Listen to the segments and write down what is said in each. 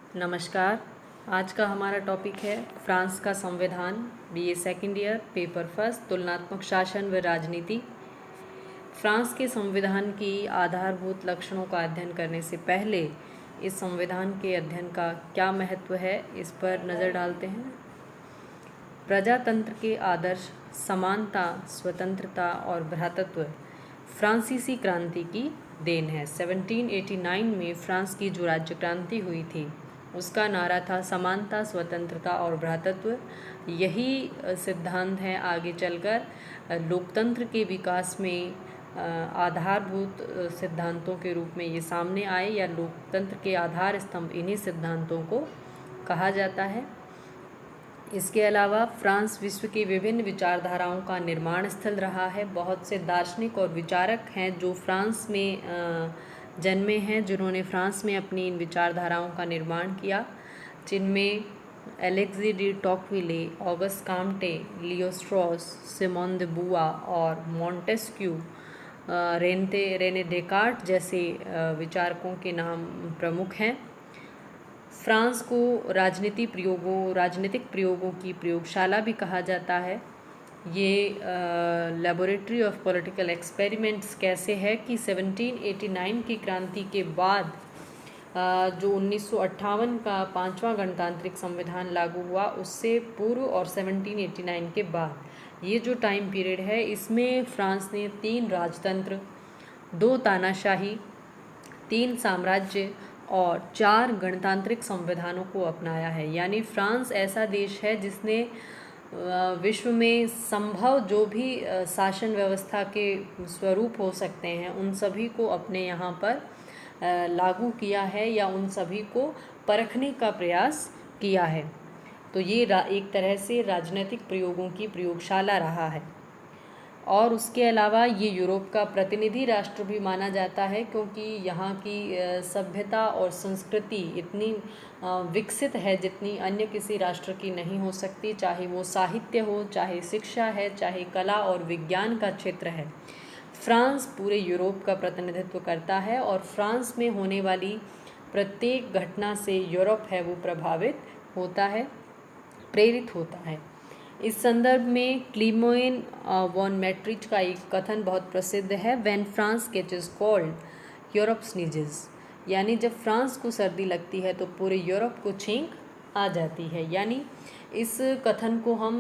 नमस्कार। आज का हमारा टॉपिक है फ्रांस का संविधान, BA second year, paper first, तुलनात्मक शासन व राजनीति। फ्रांस के संविधान की आधारभूत लक्षणों का अध्ययन करने से पहले इस संविधान के अध्ययन का क्या महत्व है, इस पर नज़र डालते हैं। प्रजातंत्र के आदर्श समानता, स्वतंत्रता और भ्रातृत्व फ्रांसीसी क्रांति की देन है। 1789 में फ्रांस की जो राज्य क्रांति हुई थी उसका नारा था समानता, स्वतंत्रता और भ्रातृत्व। यही सिद्धांत है आगे चलकर लोकतंत्र के विकास में आधारभूत सिद्धांतों के रूप में ये सामने आए, या लोकतंत्र के आधार स्तंभ इन्हीं सिद्धांतों को कहा जाता है। इसके अलावा फ्रांस विश्व की विभिन्न विचारधाराओं का निर्माण स्थल रहा है। बहुत से दार्शनिक और विचारक हैं जो फ्रांस में जन्मे हैं, जिन्होंने फ्रांस में अपनी इन विचारधाराओं का निर्माण किया, जिनमें Alexis de Tocqueville, Auguste Comte, Leo Strauss, Simone de Beauvoir और मॉन्टेस्क्यू, रेने डेकार्ट जैसे विचारकों के नाम प्रमुख हैं। फ्रांस को राजनीतिक प्रयोगों की प्रयोगशाला भी कहा जाता है। ये लेबोरेटरी ऑफ पॉलिटिकल एक्सपेरिमेंट्स कैसे है कि 1789 की क्रांति के बाद जो 1958 का 5वां गणतांत्रिक संविधान लागू हुआ, उससे पूर्व और 1789 के बाद ये जो टाइम पीरियड है, इसमें फ्रांस ने 3 राजतंत्र, 2 तानाशाही, 3 साम्राज्य और 4 गणतांत्रिक संविधानों को अपनाया है। यानी फ्रांस ऐसा देश है जिसने विश्व में संभव जो भी शासन व्यवस्था के स्वरूप हो सकते हैं उन सभी को अपने यहाँ पर लागू किया है, या उन सभी को परखने का प्रयास किया है। तो ये एक तरह से राजनीतिक प्रयोगों की प्रयोगशाला रहा है। और उसके अलावा ये यूरोप का प्रतिनिधि राष्ट्र भी माना जाता है, क्योंकि यहाँ की सभ्यता और संस्कृति इतनी विकसित है जितनी अन्य किसी राष्ट्र की नहीं हो सकती, चाहे वो साहित्य हो, चाहे शिक्षा है, चाहे कला और विज्ञान का क्षेत्र है। फ्रांस पूरे यूरोप का प्रतिनिधित्व करता है और फ्रांस में होने वाली प्रत्येक घटना से यूरोप है वो प्रभावित होता है, प्रेरित होता है। इस संदर्भ में क्लीमोइन वॉन मैट्रिच का एक कथन बहुत प्रसिद्ध है, when France catches cold Europe sneezes. यानी जब फ्रांस को सर्दी लगती है तो पूरे यूरोप को छींक आ जाती है। यानी इस कथन को हम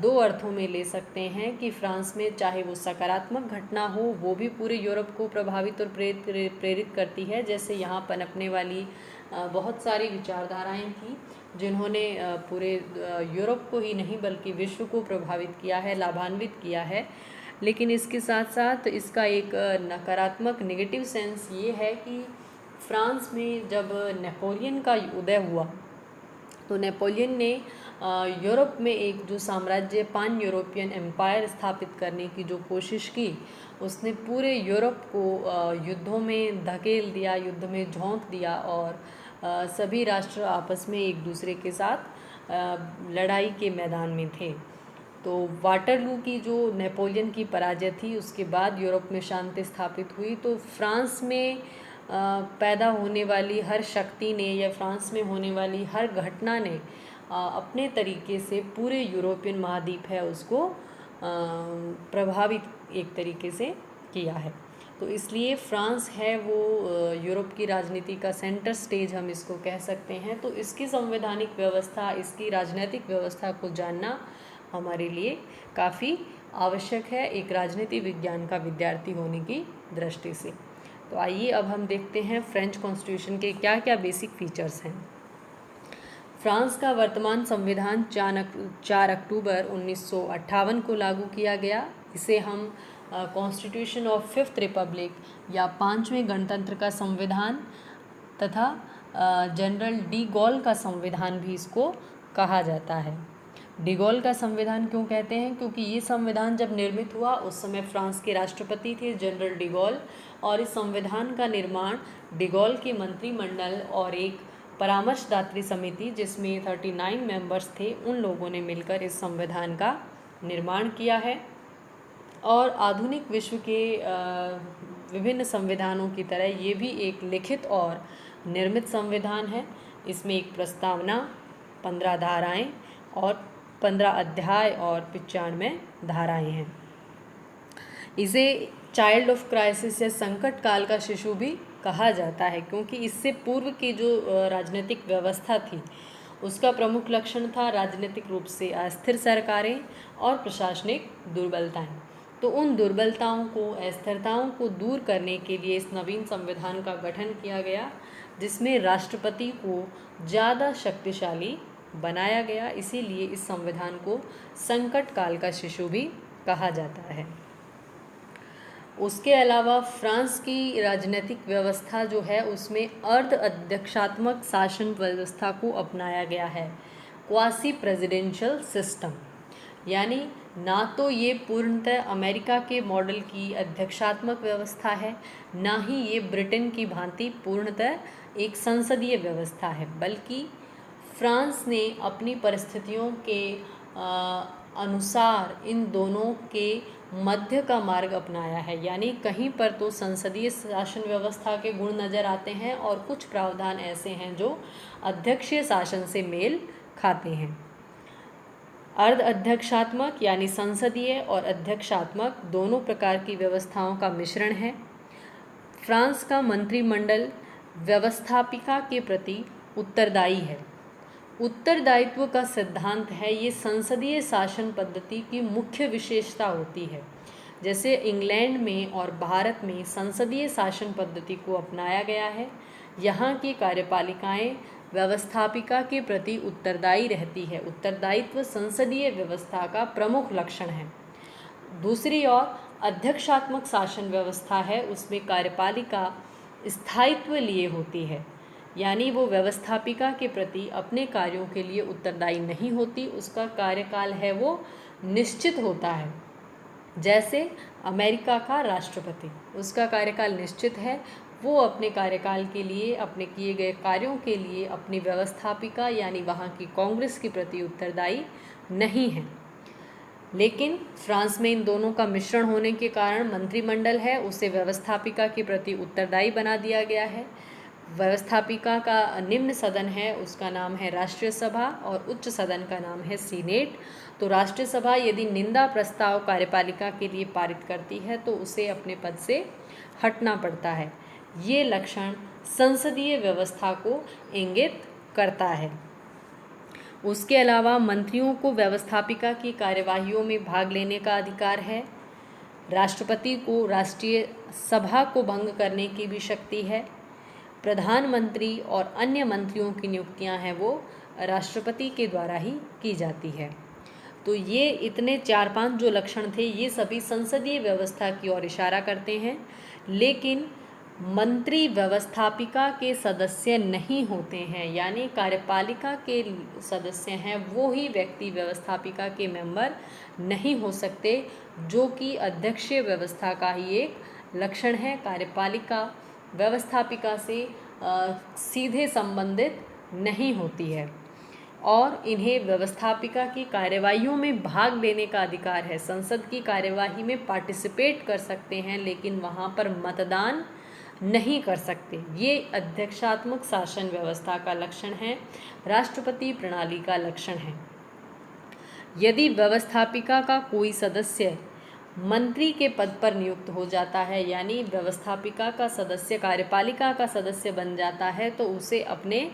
2 अर्थों में ले सकते हैं कि फ्रांस में चाहे वो सकारात्मक घटना हो, वो भी पूरे यूरोप को प्रभावित और प्रेरित करती है। जैसे यहाँ पनपने वाली बहुत सारी विचारधाराएं थी जिन्होंने पूरे यूरोप को ही नहीं बल्कि विश्व को प्रभावित किया है, लाभान्वित किया है। लेकिन इसके साथ साथ इसका एक नकारात्मक नेगेटिव सेंस ये है कि फ्रांस में जब नेपोलियन का उदय हुआ तो नेपोलियन ने यूरोप में एक जो साम्राज्य पान यूरोपियन एम्पायर स्थापित करने की जो कोशिश की, उसने पूरे यूरोप को युद्धों में धकेल दिया, युद्ध में झोंक दिया और सभी राष्ट्र आपस में एक दूसरे के साथ लड़ाई के मैदान में थे। तो वाटरलू की जो नेपोलियन की पराजय थी, उसके बाद यूरोप में शांति स्थापित हुई। तो फ्रांस में पैदा होने वाली हर शक्ति ने या फ्रांस में होने वाली हर घटना ने अपने तरीके से पूरे यूरोपियन महाद्वीप है उसको प्रभावित एक तरीके से किया है। तो इसलिए फ्रांस है वो यूरोप की राजनीति का सेंटर स्टेज हम इसको कह सकते हैं। तो इसकी संवैधानिक व्यवस्था, इसकी राजनीतिक व्यवस्था को जानना हमारे लिए काफ़ी आवश्यक है एक राजनीति विज्ञान का विद्यार्थी होने की दृष्टि से। तो आइए अब हम देखते हैं फ्रेंच कॉन्स्टिट्यूशन के क्या क्या बेसिक फीचर्स हैं। फ्रांस का वर्तमान संविधान 4 अक्टूबर 1958 को लागू किया गया। इसे हम कॉन्स्टिट्यूशन ऑफ 5th रिपब्लिक या 5वें गणतंत्र का संविधान तथा जनरल डी गॉल का संविधान भी इसको कहा जाता है। डी गॉल का संविधान क्यों कहते हैं? क्योंकि ये संविधान जब निर्मित हुआ उस समय फ्रांस के राष्ट्रपति थे जनरल डी गॉल, और इस संविधान का निर्माण डी गॉल के मंत्रिमंडल और एक परामर्शदात्री समिति जिसमें 39 मेंबर्स थे, उन लोगों ने मिलकर इस संविधान का निर्माण किया है। और आधुनिक विश्व के विभिन्न संविधानों की तरह ये भी एक लिखित और निर्मित संविधान है। इसमें एक प्रस्तावना, 15 धाराएं और 15 अध्याय और 95 धाराएं हैं। इसे चाइल्ड ऑफ क्राइसिस या संकट काल का शिशु भी कहा जाता है, क्योंकि इससे पूर्व की जो राजनीतिक व्यवस्था थी उसका प्रमुख लक्षण था राजनीतिक रूप से अस्थिर सरकारें और प्रशासनिक दुर्बलताएं। तो उन दुर्बलताओं को, अस्थिरताओं को दूर करने के लिए इस नवीन संविधान का गठन किया गया, जिसमें राष्ट्रपति को ज़्यादा शक्तिशाली बनाया गया। इसीलिए इस संविधान को संकट काल का शिशु भी कहा जाता है। उसके अलावा फ्रांस की राजनीतिक व्यवस्था जो है उसमें अर्ध अध्यक्षात्मक शासन व्यवस्था को अपनाया गया है, क्वासी प्रेसिडेंशियल सिस्टम। यानी ना तो ये पूर्णतः अमेरिका के मॉडल की अध्यक्षात्मक व्यवस्था है, ना ही ये ब्रिटेन की भांति पूर्णतः एक संसदीय व्यवस्था है, बल्कि फ्रांस ने अपनी परिस्थितियों के अनुसार इन दोनों के मध्य का मार्ग अपनाया है। यानी कहीं पर तो संसदीय शासन व्यवस्था के गुण नज़र आते हैं और कुछ प्रावधान ऐसे हैं जो अध्यक्षीय शासन से मेल खाते हैं। अर्ध अध्यक्षात्मक यानी संसदीय और अध्यक्षात्मक दोनों प्रकार की व्यवस्थाओं का मिश्रण है। फ्रांस का मंत्रिमंडल व्यवस्थापिका के प्रति उत्तरदायी है। उत्तरदायित्व का सिद्धांत है, ये संसदीय शासन पद्धति की मुख्य विशेषता होती है। जैसे इंग्लैंड में और भारत में संसदीय शासन पद्धति को अपनाया गया है, यहाँ की कार्यपालिकाएं व्यवस्थापिका के प्रति उत्तरदायी रहती है। उत्तरदायित्व संसदीय व्यवस्था का प्रमुख लक्षण है। दूसरी ओर अध्यक्षात्मक शासन व्यवस्था है, उसमें कार्यपालिका स्थायित्व लिए होती है, यानी वो व्यवस्थापिका के प्रति अपने कार्यों के लिए उत्तरदायी नहीं होती, उसका कार्यकाल है वो निश्चित होता है। जैसे अमेरिका का राष्ट्रपति, उसका कार्यकाल निश्चित है, वो अपने कार्यकाल के लिए, अपने किए गए कार्यों के लिए अपनी व्यवस्थापिका यानी वहाँ की कांग्रेस के प्रति उत्तरदायी नहीं है। लेकिन फ्रांस में इन दोनों का मिश्रण होने के कारण मंत्रिमंडल है उसे व्यवस्थापिका के प्रति उत्तरदायी बना दिया गया है। व्यवस्थापिका का निम्न सदन है, उसका नाम है राष्ट्रीय सभा, और उच्च सदन का नाम है सीनेट। तो राष्ट्रीय सभा यदि निंदा प्रस्ताव कार्यपालिका के लिए पारित करती है तो उसे अपने पद से हटना पड़ता है। ये लक्षण संसदीय व्यवस्था को इंगित करता है। उसके अलावा मंत्रियों को व्यवस्थापिका की कार्यवाहियों में भाग लेने का अधिकार है। राष्ट्रपति को राष्ट्रीय सभा को भंग करने की भी शक्ति है। प्रधानमंत्री और अन्य मंत्रियों की नियुक्तियां हैं वो राष्ट्रपति के द्वारा ही की जाती है। तो ये इतने 4-5 जो लक्षण थे ये सभी संसदीय व्यवस्था की ओर इशारा करते हैं। लेकिन मंत्री व्यवस्थापिका के सदस्य नहीं होते हैं, यानी कार्यपालिका के सदस्य हैं वो ही व्यक्ति व्यवस्थापिका के मेंबर नहीं हो सकते, जो कि अध्यक्षीय व्यवस्था का ही एक लक्षण है। कार्यपालिका व्यवस्थापिका से सीधे संबंधित नहीं होती है और इन्हें व्यवस्थापिका की कार्यवाहियों में भाग लेने का अधिकार है। संसद की कार्यवाही में पार्टिसिपेट कर सकते हैं, लेकिन वहाँ पर मतदान नहीं कर सकते। ये अध्यक्षात्मक शासन व्यवस्था का लक्षण है, राष्ट्रपति प्रणाली का लक्षण है। यदि व्यवस्थापिका का कोई सदस्य मंत्री के पद पर नियुक्त हो जाता है, यानी व्यवस्थापिका का सदस्य कार्यपालिका का सदस्य बन जाता है, तो उसे अपने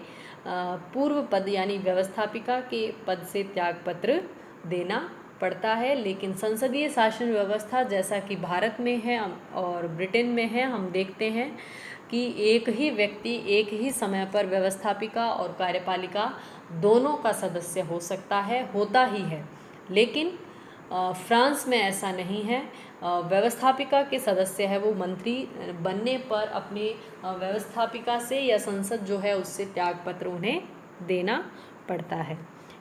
पूर्व पद यानी व्यवस्थापिका के पद से त्यागपत्र देना पड़ता है। लेकिन संसदीय शासन व्यवस्था जैसा कि भारत में है और ब्रिटेन में है, हम देखते हैं कि एक ही व्यक्ति एक ही समय पर व्यवस्थापिका और कार्यपालिका दोनों का सदस्य हो सकता है, होता ही है। लेकिन फ्रांस में ऐसा नहीं है। व्यवस्थापिका के सदस्य है वो मंत्री बनने पर अपने व्यवस्थापिका से या संसद जो है उससे त्यागपत्र उन्हें देना पड़ता है।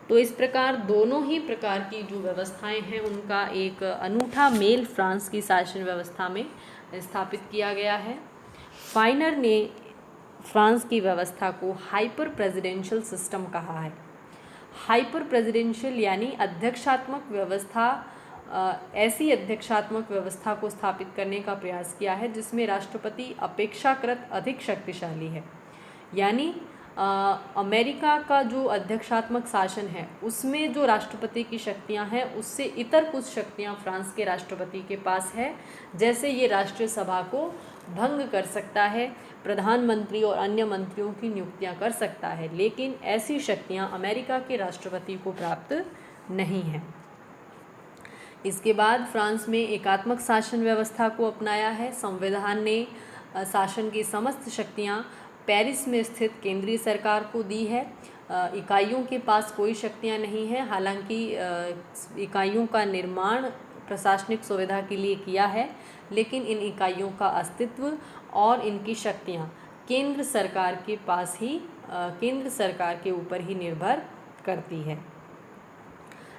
तो इस प्रकार दोनों ही प्रकार की जो व्यवस्थाएं हैं उनका एक अनूठा मेल फ्रांस की शासन व्यवस्था में स्थापित किया गया है। फाइनर ने फ्रांस की व्यवस्था को हाइपर प्रेसिडेंशियल सिस्टम कहा है। हाइपर प्रेसिडेंशियल यानी अध्यक्षात्मक व्यवस्था, ऐसी अध्यक्षात्मक व्यवस्था को स्थापित करने का प्रयास किया है जिसमें राष्ट्रपति अपेक्षाकृत अधिक शक्तिशाली है। यानी अमेरिका का जो अध्यक्षात्मक शासन है उसमें जो राष्ट्रपति की शक्तियां हैं उससे इतर कुछ शक्तियां फ्रांस के राष्ट्रपति के पास है। जैसे ये राष्ट्रीय सभा को भंग कर सकता है, प्रधानमंत्री और अन्य मंत्रियों की नियुक्तियां कर सकता है, लेकिन ऐसी शक्तियां अमेरिका के राष्ट्रपति को प्राप्त नहीं हैं। इसके बाद फ्रांस में एकात्मक शासन व्यवस्था को अपनाया है। संविधान ने शासन की समस्त शक्तियां पेरिस में स्थित केंद्रीय सरकार को दी है। इकाइयों के पास कोई शक्तियां नहीं हैं, हालांकि इकाइयों का निर्माण प्रशासनिक सुविधा के लिए किया है, लेकिन इन इकाइयों का अस्तित्व और इनकी शक्तियां केंद्र सरकार के पास ही केंद्र सरकार के ऊपर ही निर्भर करती है।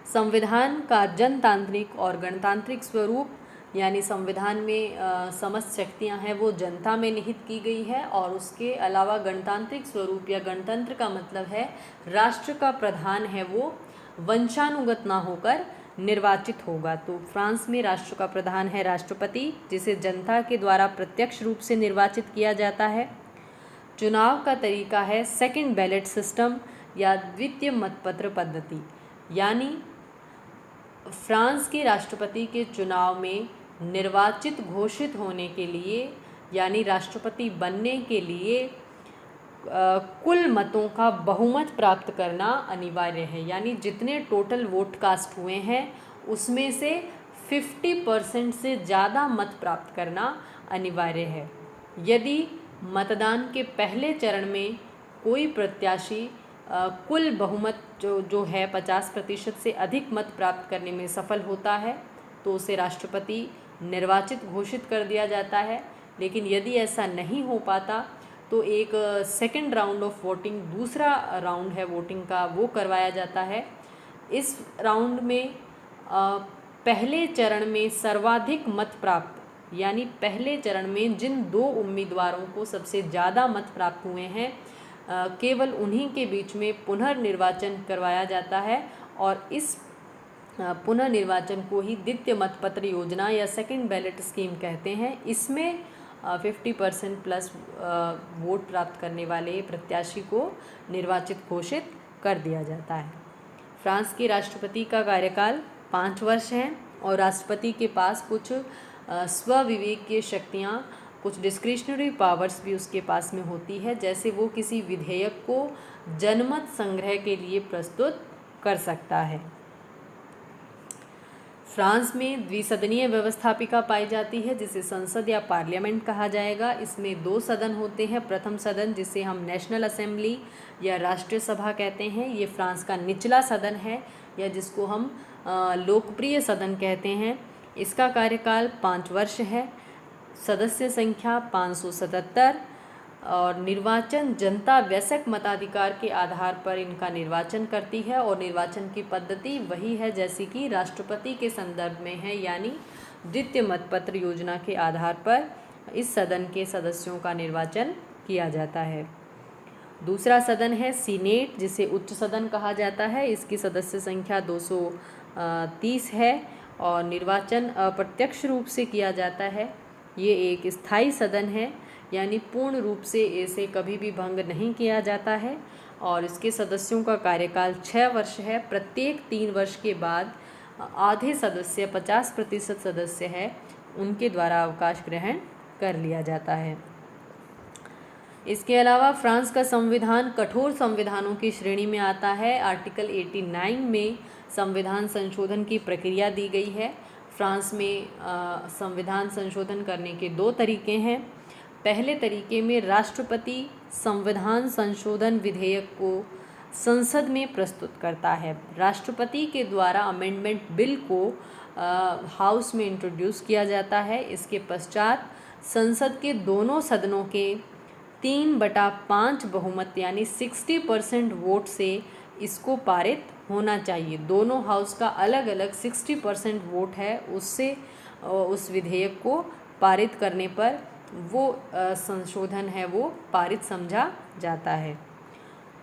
संविधान का जनतांत्रिक और गणतांत्रिक स्वरूप, यानी संविधान में समस्त शक्तियां हैं वो जनता में निहित की गई है, और उसके अलावा गणतांत्रिक स्वरूप या गणतंत्र का मतलब है राष्ट्र का प्रधान है वो वंशानुगत ना होकर निर्वाचित होगा। तो फ्रांस में राष्ट्र का प्रधान है राष्ट्रपति, जिसे जनता के द्वारा प्रत्यक्ष रूप से निर्वाचित किया जाता है। चुनाव का तरीका है सेकंड बैलेट सिस्टम या द्वितीय मतपत्र पद्धति, यानी फ्रांस के राष्ट्रपति के चुनाव में निर्वाचित घोषित होने के लिए, यानी राष्ट्रपति बनने के लिए कुल मतों का बहुमत प्राप्त करना अनिवार्य है। यानी जितने टोटल वोट कास्ट हुए हैं उसमें से 50% से ज़्यादा मत प्राप्त करना अनिवार्य है। यदि मतदान के पहले चरण में कोई प्रत्याशी कुल बहुमत जो है 50% से अधिक मत प्राप्त करने में सफल होता है तो उसे राष्ट्रपति निर्वाचित घोषित कर दिया जाता है। लेकिन यदि ऐसा नहीं हो पाता तो एक सेकंड राउंड ऑफ वोटिंग, दूसरा राउंड है वोटिंग का, वो करवाया जाता है। इस राउंड में पहले चरण में सर्वाधिक मत प्राप्त, यानी पहले चरण में जिन 2 उम्मीदवारों को सबसे ज़्यादा मत प्राप्त हुए हैं केवल उन्हीं के बीच में पुनर्निर्वाचन करवाया जाता है, और इस पुनर्निर्वाचन को ही द्वितीय मतपत्र योजना या सेकंड बैलेट स्कीम कहते हैं। इसमें 50% प्लस वोट प्राप्त करने वाले प्रत्याशी को निर्वाचित घोषित कर दिया जाता है। फ्रांस के राष्ट्रपति का कार्यकाल 5 वर्ष है, और राष्ट्रपति के पास कुछ स्वविवेक की शक्तियाँ, कुछ डिस्क्रिशनरी पावर्स भी उसके पास में होती है। जैसे वो किसी विधेयक को जनमत संग्रह के लिए प्रस्तुत कर सकता है। फ्रांस में द्विसदनीय व्यवस्थापिका पाई जाती है, जिसे संसद या पार्लियामेंट कहा जाएगा। इसमें 2 सदन होते हैं। प्रथम सदन, जिसे हम नेशनल असेंबली या राष्ट्रीय सभा कहते हैं, ये फ्रांस का निचला सदन है, या जिसको हम लोकप्रिय सदन कहते हैं। इसका कार्यकाल 5 वर्ष है। सदस्य संख्या 577, और निर्वाचन जनता वयस्क मताधिकार के आधार पर इनका निर्वाचन करती है, और निर्वाचन की पद्धति वही है जैसी कि राष्ट्रपति के संदर्भ में है, यानी द्वितीय मतपत्र योजना के आधार पर इस सदन के सदस्यों का निर्वाचन किया जाता है। दूसरा सदन है सीनेट, जिसे उच्च सदन कहा जाता है। इसकी सदस्य संख्या 230 है, और निर्वाचन अप्रत्यक्ष रूप से किया जाता है। ये एक स्थायी सदन है, यानी पूर्ण रूप से इसे कभी भी भंग नहीं किया जाता है, और इसके सदस्यों का कार्यकाल 6 वर्ष है। प्रत्येक 3 वर्ष के बाद आधे सदस्य, 50% सदस्य है, उनके द्वारा अवकाश ग्रहण कर लिया जाता है। इसके अलावा फ्रांस का संविधान कठोर संविधानों की श्रेणी में आता है। आर्टिकल 89 में संविधान संशोधन की प्रक्रिया दी गई है। फ्रांस में संविधान संशोधन करने के 2 तरीके हैं। पहले तरीके में राष्ट्रपति संविधान संशोधन विधेयक को संसद में प्रस्तुत करता है। राष्ट्रपति के द्वारा अमेंडमेंट बिल को हाउस में इंट्रोड्यूस किया जाता है। इसके पश्चात संसद के दोनों सदनों के 3/5 बहुमत, यानी 60% वोट से इसको पारित होना चाहिए। दोनों हाउस का अलग अलग 60% वोट है, उससे उस विधेयक को पारित करने पर वो संशोधन है वो पारित समझा जाता है।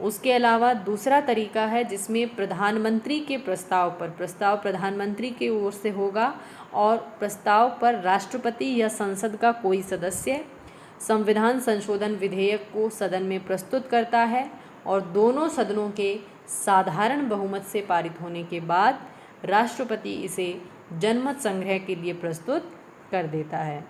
उसके अलावा दूसरा तरीका है जिसमें प्रधानमंत्री के प्रस्ताव पर, प्रस्ताव प्रधानमंत्री की ओर से होगा, और प्रस्ताव पर राष्ट्रपति या संसद का कोई सदस्य संविधान संशोधन विधेयक को सदन में प्रस्तुत करता है और दोनों सदनों के साधारण बहुमत से पारित होने के बाद राष्ट्रपति इसे जनमत संग्रह के लिए प्रस्तुत कर देता है।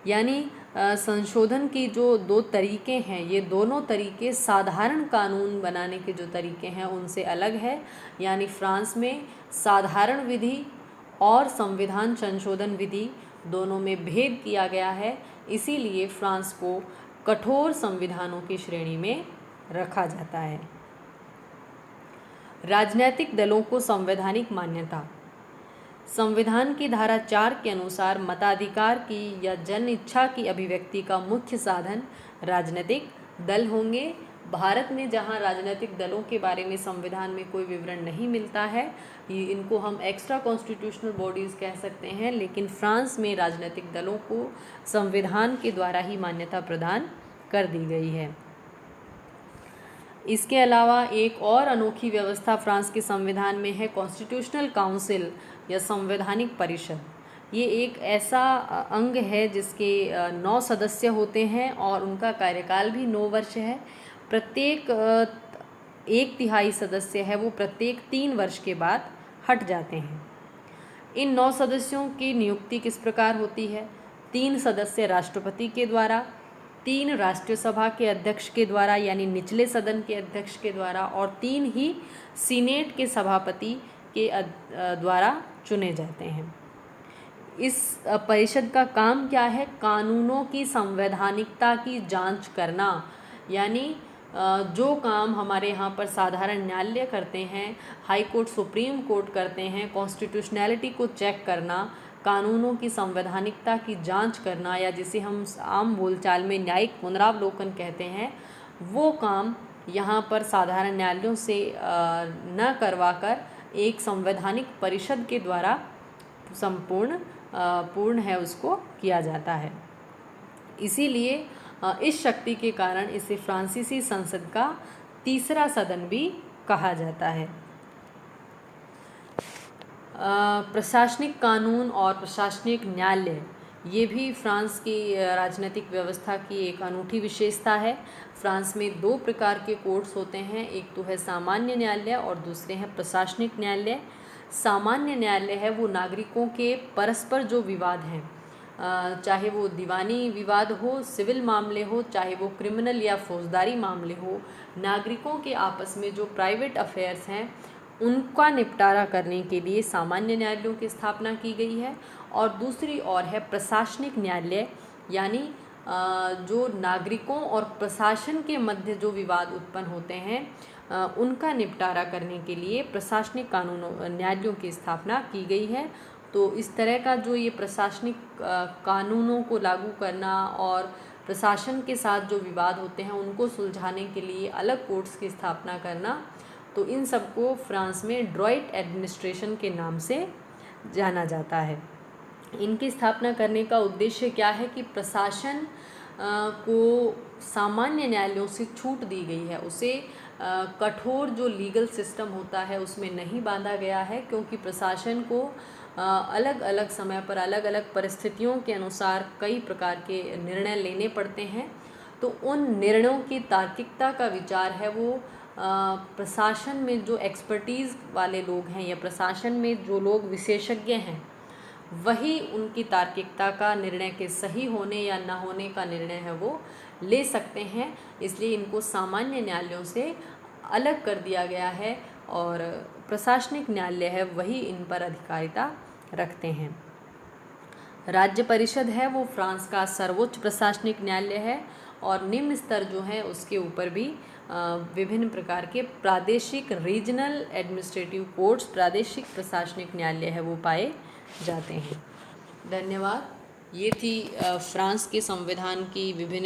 यानी संशोधन की जो दो तरीके हैं, ये दोनों तरीके साधारण कानून बनाने के जो तरीके हैं उनसे अलग है। यानी फ्रांस में साधारण विधि और संविधान संशोधन विधि दोनों में भेद किया गया है, इसीलिए फ्रांस को कठोर संविधानों की श्रेणी में रखा जाता है। राजनीतिक दलों को संवैधानिक मान्यता। संविधान की धारा 4 के अनुसार मताधिकार की या जन इच्छा की अभिव्यक्ति का मुख्य साधन राजनीतिक दल होंगे। भारत में जहां राजनीतिक दलों के बारे में संविधान में कोई विवरण नहीं मिलता है, इनको हम एक्स्ट्रा कॉन्स्टिट्यूशनल बॉडीज़ कह सकते हैं, लेकिन फ्रांस में राजनीतिक दलों को संविधान के द्वारा ही मान्यता प्रदान कर दी गई है। इसके अलावा एक और अनोखी व्यवस्था फ्रांस के संविधान में है कॉन्स्टिट्यूशनल काउंसिल या संवैधानिक परिषद। ये एक ऐसा अंग है जिसके 9 सदस्य होते हैं और उनका कार्यकाल भी 9 वर्ष है। प्रत्येक 1/3 सदस्य है वो प्रत्येक 3 वर्ष के बाद हट जाते हैं। इन 9 सदस्यों की नियुक्ति किस प्रकार होती है? 3 सदस्य राष्ट्रपति के द्वारा, 3 राष्ट्रीय सभा के अध्यक्ष के द्वारा यानी निचले सदन के अध्यक्ष के द्वारा, और 3 ही सीनेट के सभापति के द्वारा चुने जाते हैं। इस परिषद का काम क्या है? कानूनों की संवैधानिकता की जांच करना। यानी जो काम हमारे यहाँ पर साधारण न्यायालय करते हैं, हाई कोर्ट, सुप्रीम कोर्ट करते हैं, कॉन्स्टिट्यूशनैलिटी को चेक करना, कानूनों की संवैधानिकता की जांच करना, या जिसे हम आम बोलचाल में न्यायिक पुनरावलोकन कहते हैं, वो काम यहाँ पर साधारण न्यायालयों से न करवाकर एक संवैधानिक परिषद के द्वारा पूर्ण है उसको किया जाता है। इसीलिए इस शक्ति के कारण इसे फ्रांसीसी संसद का तीसरा सदन भी कहा जाता है। प्रशासनिक कानून और प्रशासनिक न्यायालय, ये भी फ्रांस की राजनीतिक व्यवस्था की एक अनूठी विशेषता है। फ्रांस में 2 प्रकार के कोर्ट्स होते हैं, एक तो है सामान्य न्यायालय और दूसरे हैं प्रशासनिक न्यायालय। सामान्य न्यायालय है वो नागरिकों के परस्पर जो विवाद हैं, चाहे वो दीवानी विवाद हो, सिविल मामले हो, चाहे वो क्रिमिनल या फौजदारी मामले हो, नागरिकों के आपस में जो प्राइवेट अफेयर्स हैं उनका निपटारा करने के लिए सामान्य न्यायालयों की स्थापना की गई है। और दूसरी ओर है प्रशासनिक न्यायालय, यानी जो नागरिकों और प्रशासन के मध्य जो विवाद उत्पन्न होते हैं उनका निपटारा करने के लिए प्रशासनिक न्यायालयों की स्थापना की गई है। तो इस तरह का जो ये प्रशासनिक कानूनों को लागू करना और प्रशासन के साथ जो विवाद होते हैं उनको सुलझाने के लिए अलग कोर्ट्स की स्थापना करना, तो इन सबको फ्रांस में ड्रॉइट एडमिनिस्ट्रेशन के नाम से जाना जाता है। इनकी स्थापना करने का उद्देश्य क्या है कि प्रशासन को सामान्य न्यायालयों से छूट दी गई है, उसे कठोर जो लीगल सिस्टम होता है उसमें नहीं बांधा गया है, क्योंकि प्रशासन को अलग अलग समय पर अलग अलग परिस्थितियों के अनुसार कई प्रकार के निर्णय लेने पड़ते हैं। तो उन निर्णयों की तार्किकता का विचार है वो प्रशासन में जो एक्सपर्टीज़ वाले लोग हैं या प्रशासन में जो लोग विशेषज्ञ हैं वही उनकी तार्किकता का निर्णय के सही होने या ना होने का निर्णय है वो ले सकते हैं। इसलिए इनको सामान्य न्यायालयों से अलग कर दिया गया है और प्रशासनिक न्यायालय है वही इन पर अधिकारिता रखते हैं। राज्य परिषद है वो फ्रांस का सर्वोच्च प्रशासनिक न्यायालय है और निम्न स्तर जो है उसके ऊपर भी विभिन्न प्रकार के प्रादेशिक रीजनल एडमिनिस्ट्रेटिव कोर्ट्स, प्रादेशिक प्रशासनिक न्यायालय है वो पाए जाते हैं। धन्यवाद। ये थी फ्रांस के संविधान की विभिन्न